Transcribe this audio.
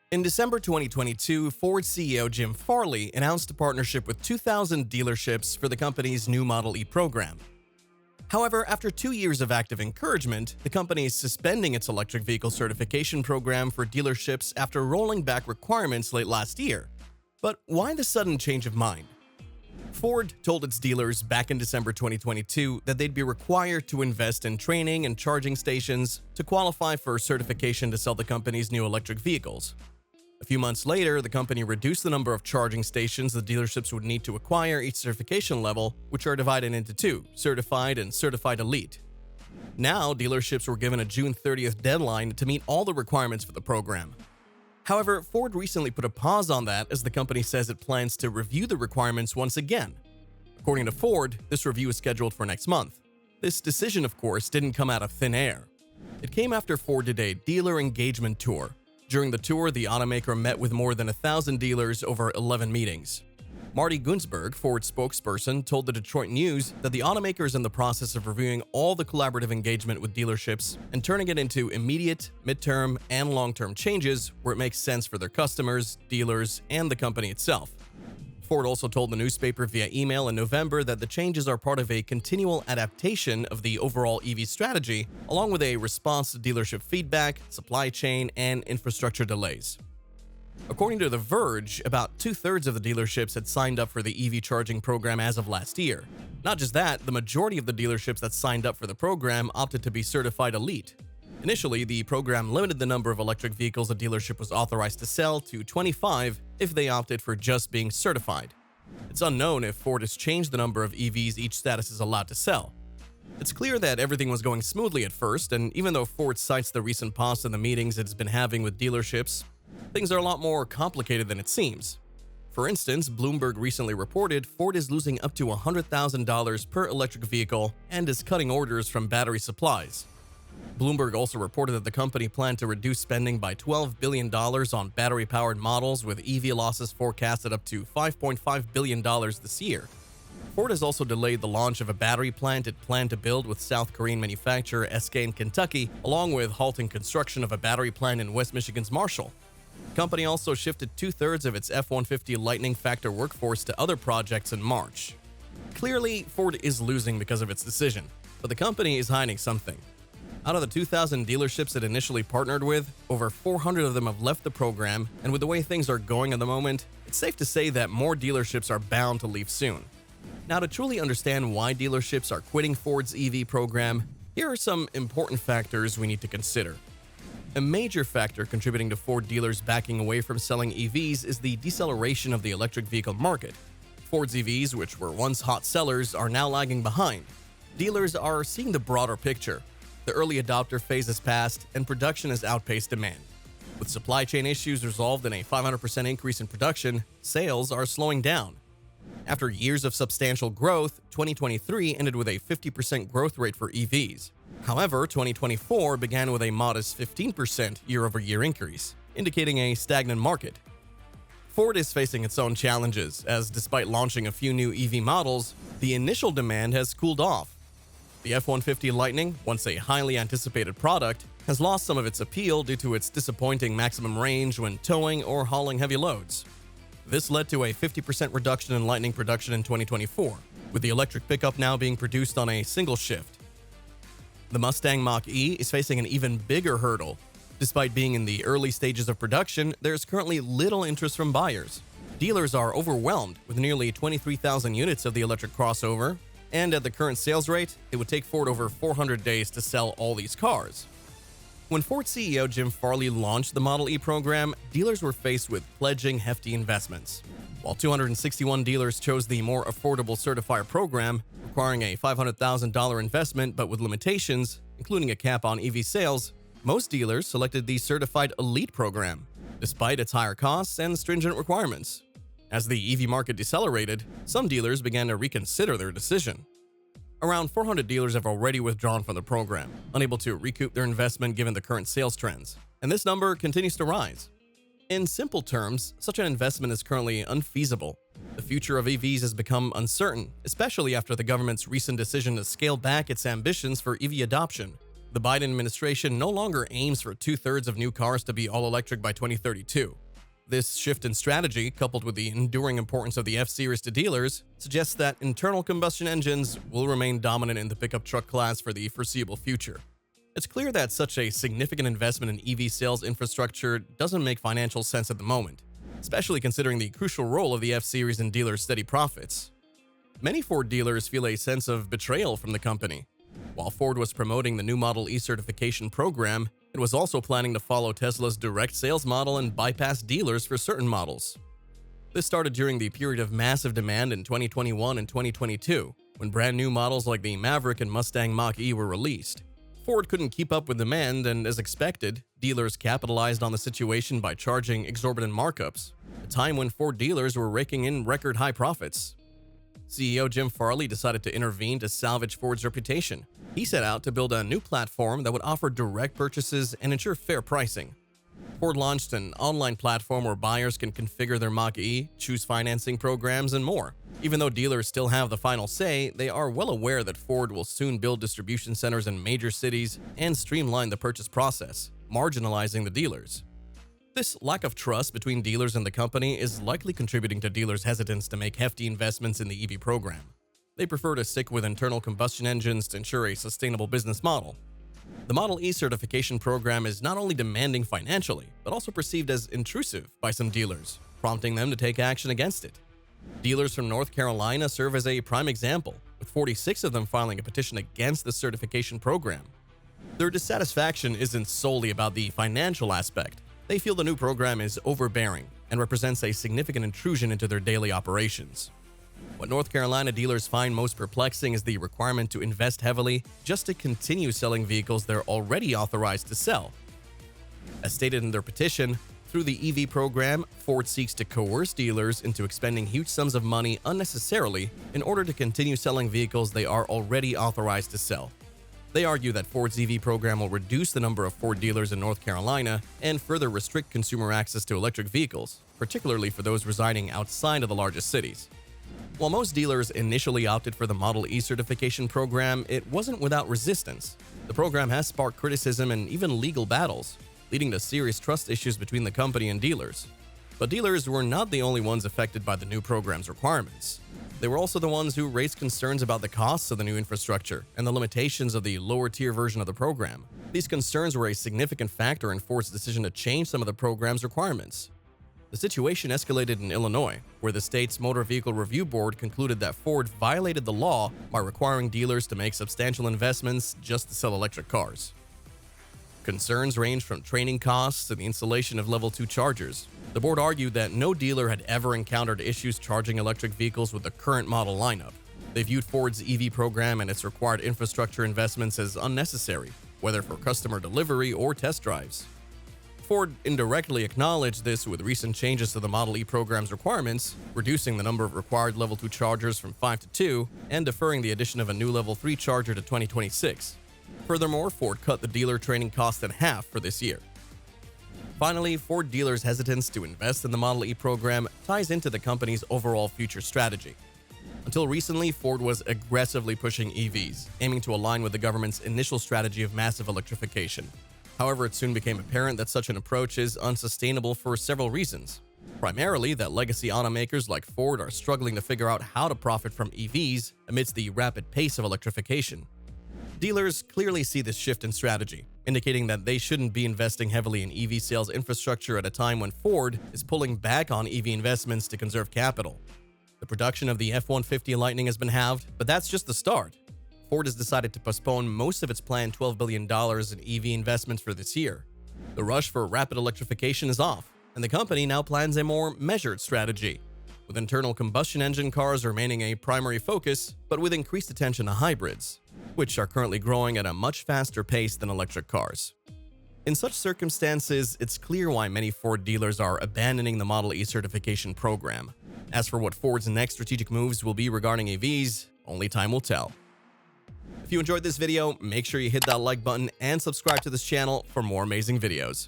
In December 2022, Ford CEO Jim Farley announced a partnership with 2,000 dealerships for the company's new Model E program. However, after 2 years of active encouragement, the company is suspending its electric vehicle certification program for dealerships after rolling back requirements late last year. But why the sudden change of mind? Ford told its dealers back in December 2022 that they'd be required to invest in training and charging stations to qualify for certification to sell the company's new electric vehicles. A few months later, the company reduced the number of charging stations the dealerships would need to acquire each certification level, which are divided into two, Certified and Certified Elite. Now, dealerships were given a June 30th deadline to meet all the requirements for the program. However, Ford recently put a pause on that as the company says it plans to review the requirements once again. According to Ford, this review is scheduled for next month. This decision, of course, didn't come out of thin air. It came after Ford did a dealer engagement tour. During the tour, the automaker met with more than 1,000 dealers over 11 meetings. Marty Gunsberg, Ford's spokesperson, told the Detroit News that the automaker is in the process of reviewing all the collaborative engagement with dealerships and turning it into immediate, midterm, and long-term changes where it makes sense for their customers, dealers, and the company itself. Ford also told the newspaper via email in November that the changes are part of a continual adaptation of the overall EV strategy, along with a response to dealership feedback, supply chain, and infrastructure delays. According to The Verge, about 2/3 of the dealerships had signed up for the EV charging program as of last year. Not just that, the majority of the dealerships that signed up for the program opted to be certified elite. Initially, the program limited the number of electric vehicles a dealership was authorized to sell to 25 if they opted for just being certified. It's unknown if Ford has changed the number of EVs each status is allowed to sell. It's clear that everything was going smoothly at first, and even though Ford cites the recent pause in the meetings it's been having with dealerships, things are a lot more complicated than it seems. For instance, Bloomberg recently reported Ford is losing up to $100,000 per electric vehicle and is cutting orders from battery supplies. Bloomberg also reported that the company planned to reduce spending by $12 billion on battery-powered models, with EV losses forecasted up to $5.5 billion this year. Ford has also delayed the launch of a battery plant it planned to build with South Korean manufacturer SK in Kentucky, along with halting construction of a battery plant in West Michigan's Marshall. The company also shifted 2/3 of its F-150 Lightning Factor workforce to other projects in March. Clearly, Ford is losing because of its decision, but the company is hiding something. Out of the 2,000 dealerships it initially partnered with, over 400 of them have left the program, and with the way things are going at the moment, it's safe to say that more dealerships are bound to leave soon. Now, to truly understand why dealerships are quitting Ford's EV program, here are some important factors we need to consider. A major factor contributing to Ford dealers backing away from selling EVs is the deceleration of the electric vehicle market. Ford's EVs, which were once hot sellers, are now lagging behind. Dealers are seeing the broader picture. The early adopter phase has passed, and production has outpaced demand. With supply chain issues resolved and a 500% increase in production, sales are slowing down. After years of substantial growth, 2023 ended with a 50% growth rate for EVs. However, 2024 began with a modest 15% year-over-year increase, indicating a stagnant market. Ford is facing its own challenges, as despite launching a few new EV models, the initial demand has cooled off. The F-150 Lightning, once a highly anticipated product, has lost some of its appeal due to its disappointing maximum range when towing or hauling heavy loads. This led to a 50% reduction in Lightning production in 2024, with the electric pickup now being produced on a single shift. The Mustang Mach-E is facing an even bigger hurdle. Despite being in the early stages of production, there's currently little interest from buyers. Dealers are overwhelmed with nearly 23,000 units of the electric crossover, and at the current sales rate, it would take Ford over 400 days to sell all these cars. When Ford CEO Jim Farley launched the Model E program, dealers were faced with pledging hefty investments. While 261 dealers chose the more affordable Certifier program, requiring a $500,000 investment but with limitations, including a cap on EV sales, most dealers selected the Certified Elite program, despite its higher costs and stringent requirements. As the EV market decelerated, some dealers began to reconsider their decision. Around 400 dealers have already withdrawn from the program, unable to recoup their investment given the current sales trends, and this number continues to rise. In simple terms, such an investment is currently unfeasible. The future of EVs has become uncertain, especially after the government's recent decision to scale back its ambitions for EV adoption. The Biden administration no longer aims for 2/3 of new cars to be all-electric by 2032. This shift in strategy, coupled with the enduring importance of the F-Series to dealers, suggests that internal combustion engines will remain dominant in the pickup truck class for the foreseeable future. It's clear that such a significant investment in EV sales infrastructure doesn't make financial sense at the moment, especially considering the crucial role of the F-Series in dealers' steady profits. Many Ford dealers feel a sense of betrayal from the company. While Ford was promoting the new Model E certification program, it was also planning to follow Tesla's direct sales model and bypass dealers for certain models. This started during the period of massive demand in 2021 and 2022, when brand new models like the Maverick and Mustang Mach-E were released. Ford couldn't keep up with demand, and as expected, dealers capitalized on the situation by charging exorbitant markups, a time when Ford dealers were raking in record-high profits. CEO Jim Farley decided to intervene to salvage Ford's reputation. He set out to build a new platform that would offer direct purchases and ensure fair pricing. Ford launched an online platform where buyers can configure their Mach-E, choose financing programs, and more. Even though dealers still have the final say, they are well aware that Ford will soon build distribution centers in major cities and streamline the purchase process, marginalizing the dealers. This lack of trust between dealers and the company is likely contributing to dealers' hesitance to make hefty investments in the EV program. They prefer to stick with internal combustion engines to ensure a sustainable business model. The Model E certification program is not only demanding financially, but also perceived as intrusive by some dealers, prompting them to take action against it. Dealers from North Carolina serve as a prime example, with 46 of them filing a petition against the certification program. Their dissatisfaction isn't solely about the financial aspect. They feel the new program is overbearing and represents a significant intrusion into their daily operations. What North Carolina dealers find most perplexing is the requirement to invest heavily just to continue selling vehicles they're already authorized to sell. As stated in their petition, through the EV program, Ford seeks to coerce dealers into expending huge sums of money unnecessarily in order to continue selling vehicles they are already authorized to sell. They argue that Ford's EV program will reduce the number of Ford dealers in North Carolina and further restrict consumer access to electric vehicles, particularly for those residing outside of the largest cities. While most dealers initially opted for the Model E certification program, it wasn't without resistance. The program has sparked criticism and even legal battles, leading to serious trust issues between the company and dealers. But dealers were not the only ones affected by the new program's requirements. They were also the ones who raised concerns about the costs of the new infrastructure and the limitations of the lower-tier version of the program. These concerns were a significant factor in Ford's decision to change some of the program's requirements. The situation escalated in Illinois, where the state's Motor Vehicle Review Board concluded that Ford violated the law by requiring dealers to make substantial investments just to sell electric cars. Concerns ranged from training costs to the installation of Level 2 chargers. The board argued that no dealer had ever encountered issues charging electric vehicles with the current model lineup. They viewed Ford's EV program and its required infrastructure investments as unnecessary, whether for customer delivery or test drives. Ford indirectly acknowledged this with recent changes to the Model E program's requirements, reducing the number of required Level 2 chargers from 5 to 2 and deferring the addition of a new Level 3 charger to 2026. Furthermore, Ford cut the dealer training cost in half for this year. Finally, Ford dealers' hesitance to invest in the Model E program ties into the company's overall future strategy. Until recently, Ford was aggressively pushing EVs, aiming to align with the government's initial strategy of massive electrification. However, it soon became apparent that such an approach is unsustainable for several reasons. Primarily, that legacy automakers like Ford are struggling to figure out how to profit from EVs amidst the rapid pace of electrification. Dealers clearly see this shift in strategy, indicating that they shouldn't be investing heavily in EV sales infrastructure at a time when Ford is pulling back on EV investments to conserve capital. The production of the F-150 Lightning has been halved, but that's just the start. Ford has decided to postpone most of its planned $12 billion in EV investments for this year. The rush for rapid electrification is off, and the company now plans a more measured strategy, with internal combustion engine cars remaining a primary focus, but with increased attention to hybrids, which are currently growing at a much faster pace than electric cars. In such circumstances, it's clear why many Ford dealers are abandoning the Model E certification program. As for what Ford's next strategic moves will be regarding EVs, only time will tell. If you enjoyed this video, make sure you hit that like button and subscribe to this channel for more amazing videos.